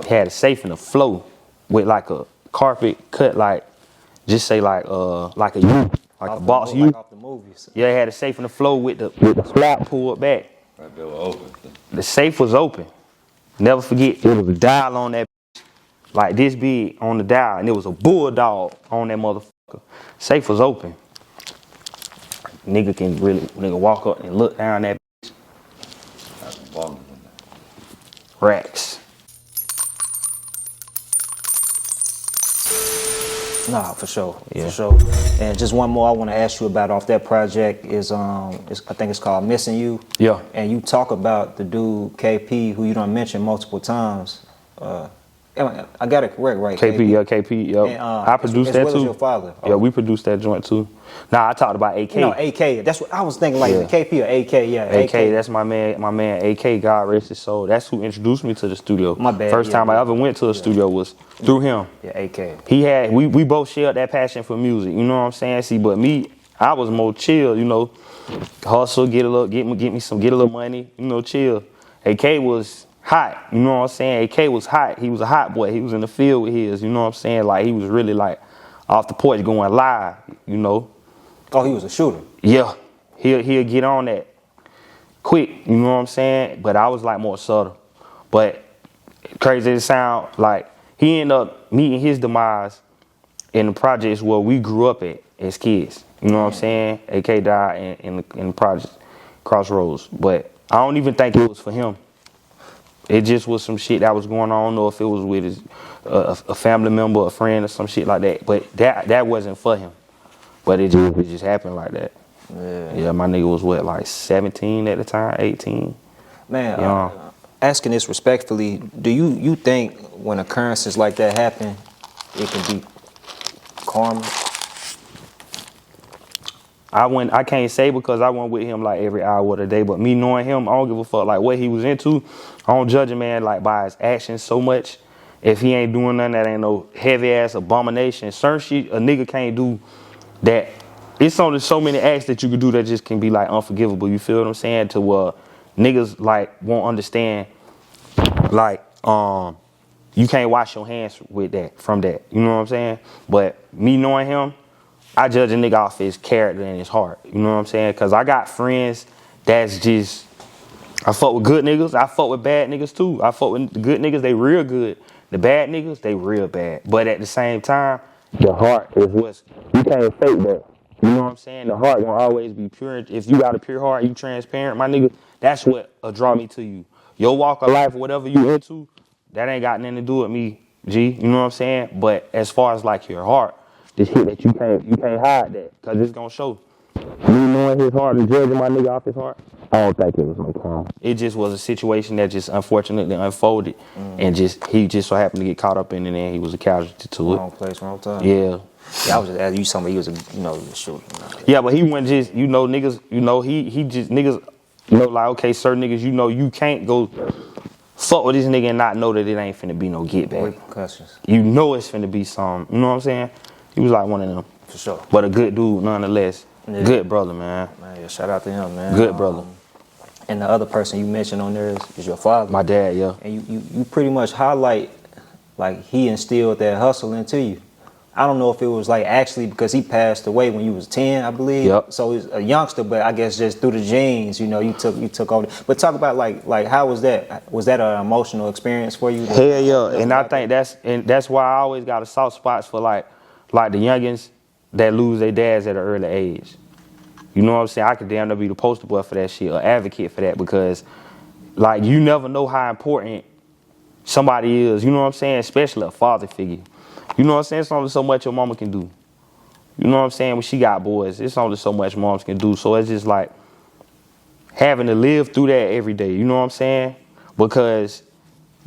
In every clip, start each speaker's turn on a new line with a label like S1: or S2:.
S1: Had a safe in the floor with like a carpet cut like, just say like a U, like a box U.
S2: Like off the movies.
S1: Yeah, it had a safe in the floor with the flap pulled back.
S3: Right, they were open.
S1: The safe was open. Never forget, there was a dial on that bitch, like this big on the dial, and there was a bulldog on that motherfucker. Safe was open. Nigga walk up and look down that bitch. Racks.
S2: Nah, for sure,
S1: Yeah.
S2: for sure. And just one more I want to ask you about off that project is I think it's called Missing You.
S1: Yeah.
S2: And you talk about the dude KP who you done mentioned multiple times. I got it correct, right?
S1: KP, yeah, KP, yeah.
S2: And,
S1: I produced that
S2: as well
S1: too.
S2: As your father.
S1: Yeah, we produced that joint too. Nah, I talked about AK.
S2: No, AK. That's what I was thinking. Like
S1: Yeah.
S2: the KP or AK. Yeah,
S1: AK, that's my man AK, God rest his soul. That's who introduced me to the studio.
S2: My bad.
S1: First time I ever went to a studio was through him.
S2: Yeah, AK.
S1: We both shared that passion for music, you know what I'm saying? See, but me, I was more chill, you know. Hustle, get a little money, you know, chill. AK was hot, you know what I'm saying? AK was hot. He was a hot boy. He was in the field with his, you know what I'm saying? Like he was really like off the porch going live, you know.
S2: Oh, he was a shooter.
S1: Yeah, he'll get on that quick, you know what I'm saying? But I was like more subtle. But crazy as it sound, like he ended up meeting his demise in the projects where we grew up at as kids. You know what I'm saying? AK died in the project Crossroads. But I don't even think it was for him. It just was some shit that was going on. I don't know if it was with his a family member, a friend, or some shit like that. But that wasn't for him. But it just happened like that. Yeah, my nigga was what, like 17 at the time, 18.
S2: Man, asking this respectfully, do you think when occurrences like that happen, it can be karma?
S1: I can't say because I went with him like every hour of the day, but me knowing him, I don't give a fuck like what he was into. I don't judge a man like by his actions so much. If he ain't doing nothing that ain't no heavy ass abomination, certain shit a nigga can't do that. It's only so many acts that you can do that just can be like unforgivable. You feel what I'm saying? To where niggas like won't understand, like you can't wash your hands with that from that. You know what I'm saying? But me knowing him, I judge a nigga off his character and his heart. You know what I'm saying? Cause I got friends that's just, I fuck with good niggas. I fuck with bad niggas too. I fuck with the good niggas, they real good. The bad niggas, they real bad. But at the same time, the heart is what's, you can't fake that. You know what I'm saying? The heart won't always be pure. If you got a pure heart, you transparent, my nigga, that's what draw me to you. Your walk of life, whatever you into, that ain't got nothing to do with me, G. You know what I'm saying? But as far as like your heart, the shit that you can't hide that, cause it's gonna show. Me knowing his heart and judging my nigga off his heart, I don't think it was no crime. It just was a situation that just unfortunately unfolded, and he just so happened to get caught up in it, and he was a casualty to it.
S2: Wrong place, wrong time.
S1: Yeah.
S2: Yeah, I was just asking you somebody. He was a shooter.
S1: Yeah, but he wasn't just niggas. He just niggas. Like okay, certain niggas. You can't go fuck with this nigga and not know that it ain't finna be no get back.
S2: Repercussions.
S1: You know it's finna be some. You know what I'm saying? He was like one of them.
S2: For sure.
S1: But a good dude nonetheless. Yeah. Good brother, man.
S2: Man, yeah, shout out to him, man.
S1: Good brother.
S2: And the other person you mentioned on there is your father.
S1: My dad, yeah.
S2: And you pretty much highlight like he instilled that hustle into you. I don't know if it was like actually because he passed away when you was 10, I believe.
S1: Yep.
S2: So he's a youngster, but I guess just through the genes, you took over. But talk about like how was that? Was that an emotional experience for you?
S1: Hell yeah. And I think that's why I always got a soft spots for like the youngins that lose their dads at an early age. You know what I'm saying? I could damn near be the poster boy for that shit, or advocate for that, because like you never know how important somebody is. You know what I'm saying? Especially a father figure. You know what I'm saying? It's only so much your mama can do. You know what I'm saying? When she got boys, it's only so much moms can do. So it's just like having to live through that every day. You know what I'm saying? Because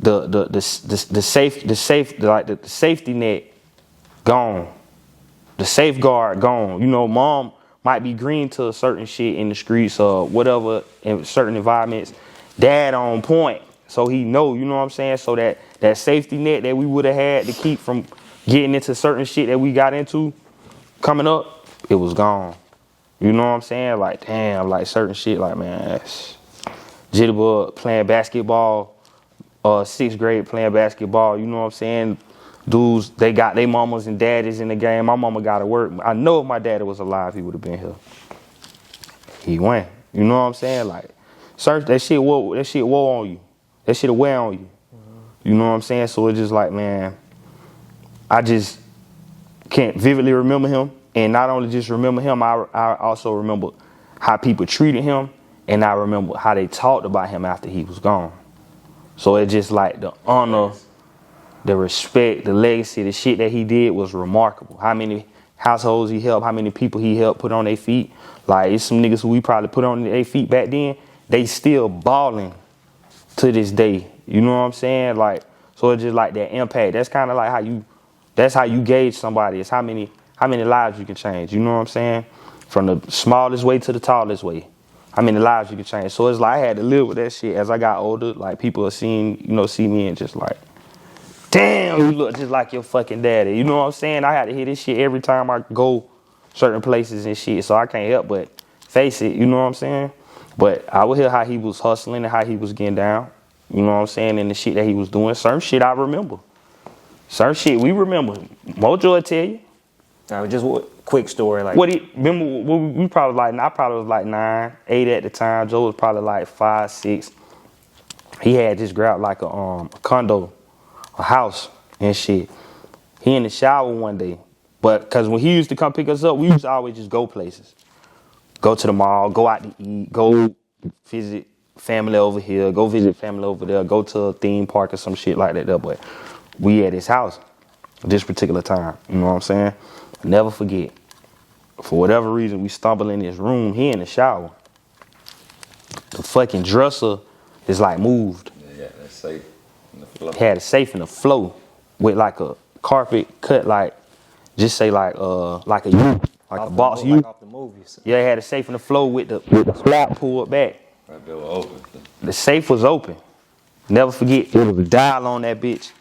S1: the safety net gone, the safeguard gone. You know, mom might be green to a certain shit in the streets or whatever in certain environments. Dad on point, so he know. You know what I'm saying? So that safety net that we would have had to keep from getting into certain shit that we got into coming up, it was gone. You know what I'm saying? Like, damn, like certain shit, like, man, jitterbug, playing basketball, 6th grade playing basketball. You know what I'm saying? Dudes, they got their mamas and daddies in the game. My mama got to work. I know if my daddy was alive, he would have been here. He went. You know what I'm saying? Like, search that shit. That shit wore on you. That shit wear on you. You know what I'm saying? So it's just like, man, I just can't vividly remember him. And not only just remember him, I also remember how people treated him, and I remember how they talked about him after he was gone. So it's just like the honor, the respect, the legacy, the shit that he did was remarkable. How many households he helped, how many people he helped put on their feet. Like, it's some niggas who we probably put on their feet back then, they still balling to this day. You know what I'm saying? Like, so it's just like that impact. That's kind of like that's how you gauge somebody. It's how many lives you can change. You know what I'm saying? From the smallest way to the tallest way. How many lives you can change. So it's like I had to live with that shit as I got older. Like, people are see me and just like, damn, you look just like your fucking daddy. You know what I'm saying? I had to hear this shit every time I go certain places and shit. So I can't help but face it. You know what I'm saying? But I would hear how he was hustling and how he was getting down. You know what I'm saying? And the shit that he was doing. Certain shit I remember. Certain shit we remember. Mojo will tell you.
S2: All right, just a quick story. Like,
S1: Remember, we probably like, I probably was like 9, 8 at the time. Joe was probably like 5, 6. He had just grabbed like a condo, a house and shit. He in the shower one day. But because when he used to come pick us up, we used to always just go places. Go to the mall, go out to eat, go visit family over here, go visit family over there, go to a theme park or some shit like that there. But we at his house this particular time. You know what I'm saying? Never forget. For whatever reason, we stumble in his room. He in the shower. The fucking dresser is like moved.
S3: Yeah, that's safe in the floor.
S1: Had a safe in the floor with like a carpet cut, like, just say like a U, like a box U.
S2: Like off the movies.
S1: Yeah, it had a safe in the floor with the flap pulled back.
S3: Right there was open.
S1: The safe was open. Never forget, there was a dial on that bitch,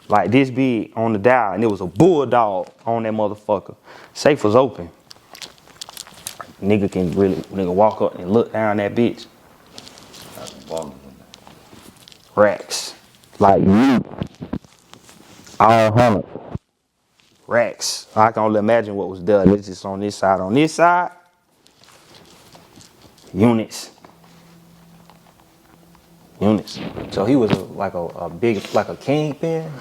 S1: like this big on the dial, and there was a bulldog on that motherfucker. Safe was open. Nigga walk up and look down that bitch. Racks. Like, all 100. Racks. I can only imagine what was done. It's just on this side. On this side, units.
S2: So he was a big, like a kingpin?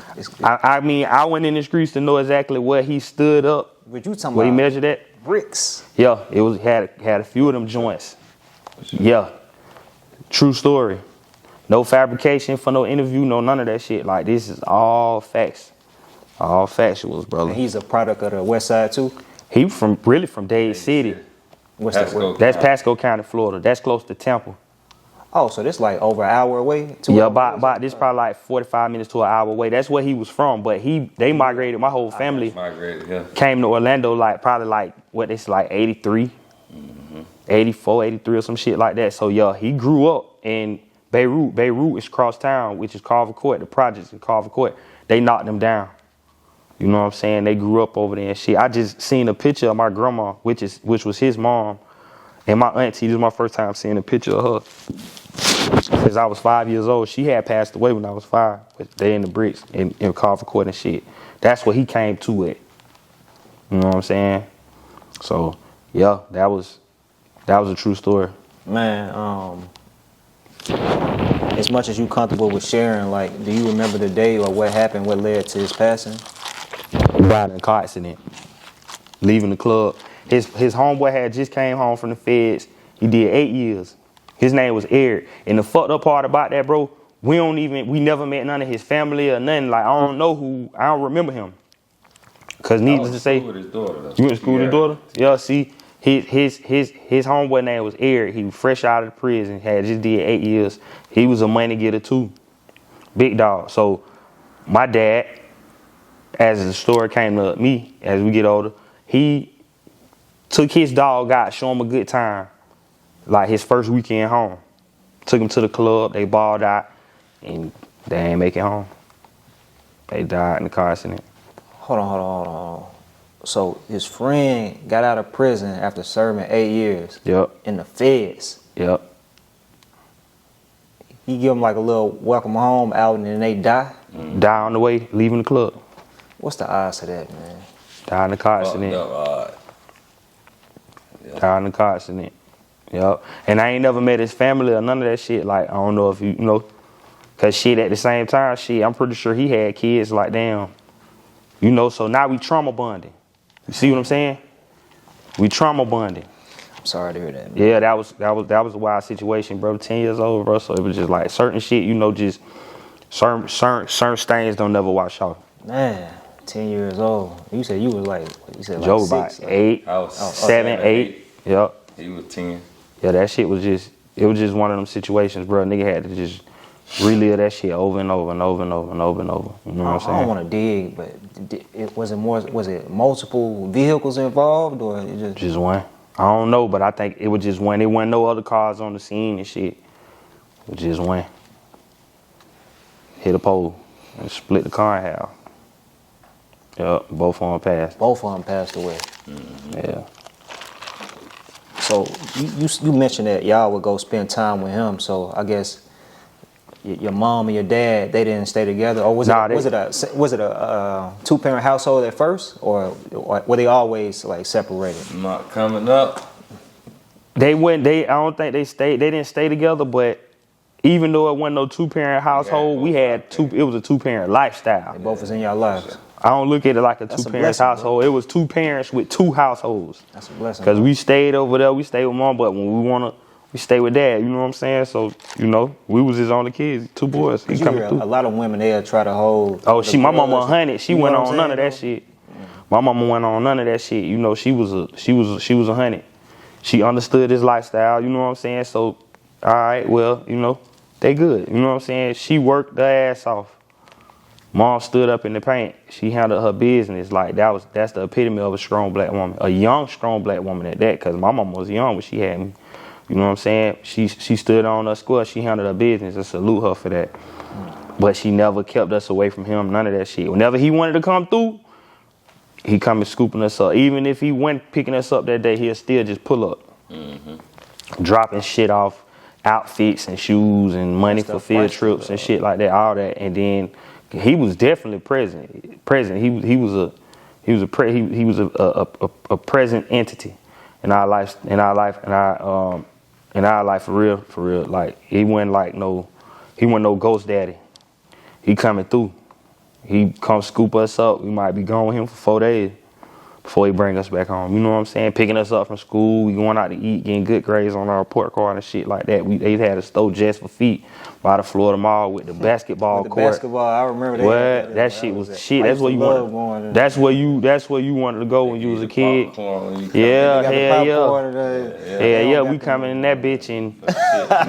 S1: I mean, I went in the streets to know exactly where he stood up.
S2: But you talking
S1: where
S2: about
S1: he measured at?
S2: bricks.
S1: Yeah, it was had a few of them joints. Yeah. True story. No fabrication for no interview, no none of that shit. Like, this is all facts. All factuals, brother.
S2: And he's a product of the West Side too?
S1: He from Dade City.
S2: What's that?
S1: That's Pasco County, Florida. That's close to Temple.
S2: Oh, so this like over an hour away?
S1: Yeah, about this probably like 45 minutes to an hour away. That's where he was from. But they migrated. My whole family came to Orlando like probably like what it's like 83, 84, 83 or some shit like that. So yeah, he grew up in Beirut. Beirut is cross town, which is Carver Court. The projects in Carver Court. They knocked them down. You know what I'm saying? They grew up over there and shit. I just seen a picture of my grandma, which was his mom, and my auntie. This is my first time seeing a picture of her. Since I was 5 years old. She had passed away when I was 5. But they in the bricks in Carver Court and shit. That's what he came to it. You know what I'm saying? So yeah, that was a true story.
S2: Man, as much as you comfortable with sharing, like, do you remember the day or what happened, what led to his passing?
S1: He died in a car accident. Leaving the club. His homeboy had just came home from the feds. He did 8 years. His name was Eric. And the fucked up part about that, bro, we never met none of his family or nothing. Like, I don't remember him. Cause needless to say, you went to school with his daughter? Yeah, see, his homeboy name was Eric. He was fresh out of the prison, had just did 8 years. He was a money getter too. Big dog. So my dad, as the story came to me as we get older, he took his dog out, show him a good time. Like his first weekend home. Took him to the club, they balled out, and they ain't make it home. They died in the car accident.
S2: Hold on. So his friend got out of prison after serving 8 years.
S1: Yep.
S2: In the feds.
S1: Yep.
S2: He give them like a little welcome home out, and then they die.
S1: Die on the way, leaving the club.
S2: What's the odds of that, man?
S1: Die in the car
S3: Fucked
S1: accident.
S3: up,
S1: Die in the car accident. Yup. And I ain't never met his family or none of that shit. Like, I don't know if you know. Cause shit, at the same time, shit, I'm pretty sure he had kids. Like, damn. You know, so now we trauma bonding. You see what I'm saying? We trauma bonding.
S2: I'm sorry to hear that, man.
S1: Yeah, that was a wild situation, bro. 10 years old, bro. So it was just like certain shit, you know, just certain stains don't never wash off.
S2: Man, 10 years old. You said you was like,
S1: Joe
S2: like
S1: about
S2: 6.
S1: 8,
S3: I was
S1: 7, 8. Yep.
S3: He was 10.
S1: Yeah, that shit was just one of them situations, bro. Nigga had to just relive that shit over and over and over and over and over and over. You know what I'm saying?
S2: I don't want to dig, but was it multiple vehicles involved, or it
S1: Just one. I don't know, but I think it was just one. There wasn't no other cars on the scene and shit. It was just one. Hit a pole and split the car in half. Yep, both of them passed.
S2: both of them passed away?
S1: Yeah.
S2: So you mentioned that y'all would go spend time with him. So I guess your mom and your dad, they didn't stay together, or was it a 2-parent household at first, or were they always like separated?
S3: Not coming up.
S1: I don't think they didn't stay together, but even though it wasn't no 2-parent household, we had it was a 2-parent lifestyle.
S2: They both was in y'all lives.
S1: I don't look at it like a
S2: That's a
S1: 2-parent
S2: blessing,
S1: household.
S2: bro.
S1: It was 2 parents with 2 households.
S2: That's a blessing.
S1: Cause we stayed over there, we stayed with mom, but when we wanna, we stay with dad. You know what I'm saying? So you know, we was his only kids, 2 boys. He
S2: You
S1: coming
S2: hear
S1: through.
S2: a lot of women, they'll try to hold.
S1: Oh, my mama
S2: grudge.
S1: 100. She
S2: You know
S1: went
S2: what I'm
S1: on none of
S2: saying,
S1: that shit. My mama went on none of that shit. You know, she was 100. She understood his lifestyle. You know what I'm saying? So, all right, well, you know, they good. You know what I'm saying? She worked her ass off. Mom stood up in the paint. She handled her business. Like that's the epitome of a strong black woman, a young strong black woman at that. Cause my mama was young when she had me. You know what I'm saying? She stood on her square. She handled her business. I salute her for that. But she never kept us away from him. None of that shit. Whenever he wanted to come through, he come and scooping us up. Even if he went picking us up that day, he'll still just pull up, dropping shit off, outfits and shoes and money for field trips and shit like that. All that, and then. He was definitely present. He was a present entity in our life for real. Like he wasn't no ghost daddy. He coming through. He come scoop us up. We might be gone with him for 4 days before he bring us back home. You know what I'm saying? Picking us up from school, we going out to eat, getting good grades on our report card and shit like that. They had a store just for feet by the Florida Mall with the basketball court.
S2: Basketball, I remember that.
S1: What? That shit was shit. That's where you wanted. That's where you wanted to go when you was a kid. Yeah, hell yeah. We coming in that bitch and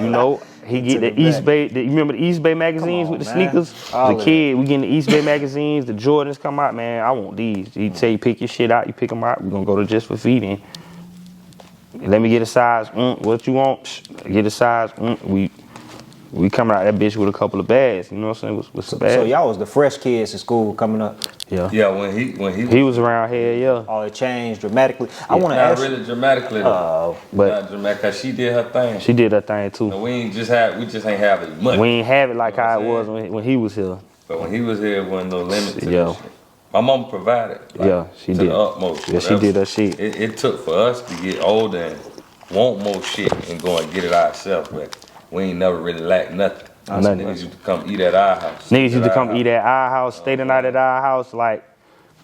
S1: you know. He get the East Bay. You remember the East Bay magazines with the sneakers? The kid, we getting the East Bay magazines. The Jordans come out, man. I want these. He tell you pick your shit out. You pick them out. We gonna go to Just for Feeding. Let me get a size. What you want? Get a size. We coming out that bitch with a couple of bags. You know what I'm saying? What's the bag?
S2: So y'all was the fresh kids in school coming up.
S1: Yeah.
S3: Yeah, when he
S1: was around here, yeah.
S2: Oh, it changed dramatically. I want to
S3: not
S2: ask.
S3: really dramatically though.
S1: But
S3: not dramatic, cause she did her thing.
S1: She did her thing too.
S3: And we just ain't have it much.
S1: We ain't have it like how it was when he was here.
S3: But when he was here, there wasn't no limit to
S1: Yeah.
S3: this shit. My mom provided. Like,
S1: She
S3: to
S1: did.
S3: the utmost.
S1: Yeah, she did her shit.
S3: It took for us to get older and want more shit and go and get it ourselves, but we ain't never really lacked nothing.
S1: Nothing.
S3: Niggas used to come eat at our house.
S1: Niggas used to come eat at our house, stay the night at our house. Like,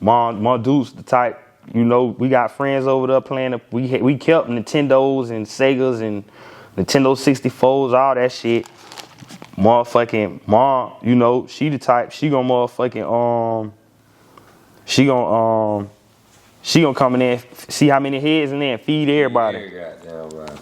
S1: my dudes, the type, you know, we got friends over there playing. We kept Nintendos and Segas and Nintendo 64s, all that shit. Motherfucking mom, you know, she the type, she gonna motherfucking, she gonna come in there, see how many heads in there and feed everybody.
S3: Yeah, goddamn right.